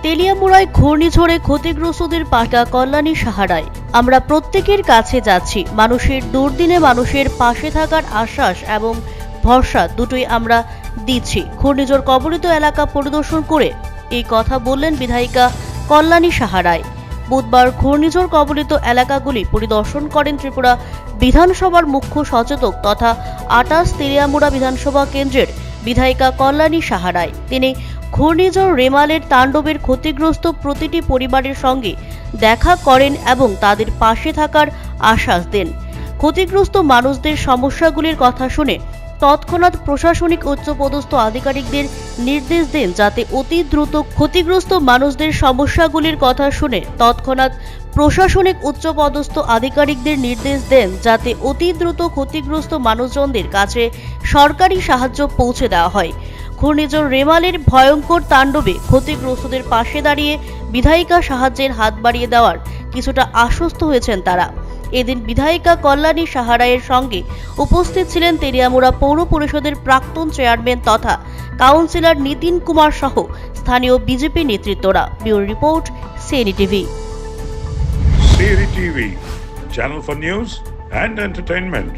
তেলিয়ামুড়ায় ঘূর্ণিঝড়ে ক্ষতিগ্রস্তদের পাশে কল্যাণী সাহারায়। আমরা প্রত্যেকের কাছে যাচ্ছি, মানুষের দুর্দিনে মানুষের পাশে থাকার আশ্বাস এবং ভরসা দুটোই আমরা দিচ্ছি। ঘূর্ণিঝড় কবলিত এলাকা পরিদর্শন করে এই কথা বললেন বিধায়িকা কল্যাণী সাহারায়। বুধবার ঘূর্ণিঝড় কবলিত এলাকাগুলি পরিদর্শন করেন ত্রিপুরা বিধানসভার মুখ্য সচেতক তথা ২৮ তেলিয়ামুড়া বিধানসভা কেন্দ্রের বিধায়িকা কল্যাণী সাহারায়। তিনি ঘূর্ণিঝড় রেমালের তাণ্ডবের ক্ষতিগ্রস্ত প্রতিটি পরিবারের সঙ্গে দেখা করেন এবং তাদের পাশে থাকার আশ্বাস দেন। ক্ষতিগ্রস্ত মানুষদের সমস্যাগুলির কথা শুনে তৎক্ষণাৎ প্রশাসনিক উচ্চপদস্থ আধিকারিকদের নির্দেশ দেন যাতে অতি দ্রুত ক্ষতিগ্রস্ত মানুষদের সমস্যাগুলির কথা শুনে তৎক্ষণাৎ প্রশাসনিক উচ্চপদস্থ আধিকারিকদের নির্দেশ দেন যাতে অতি দ্রুত ক্ষতিগ্রস্ত মানুষজনদের কাছে সরকারি সাহায্য পৌঁছে দেওয়া হয়। ঘূর্ণিঝড় রেমালের ভয়ঙ্কর তাণ্ডবে ক্ষতিগ্রস্তদের পাশে দাঁড়িয়ে বিধায়িকা সাহায্যের হাত বাড়িয়ে দেওয়ার কিছুটা আশ্বস্ত হয়েছেন তারা। এদিন বিধায়িকা কল্যাণী সাহারায়ের সঙ্গে উপস্থিত ছিলেন তেলিয়ামুড়া পৌর পরিষদের প্রাক্তন চেয়ারম্যান তথা কাউন্সিলর নিতিন কুমার সহ স্থানীয় বিজেপি নেতৃত্বরা। Bureau report, CNE TV. CNE TV, channel for news and entertainment.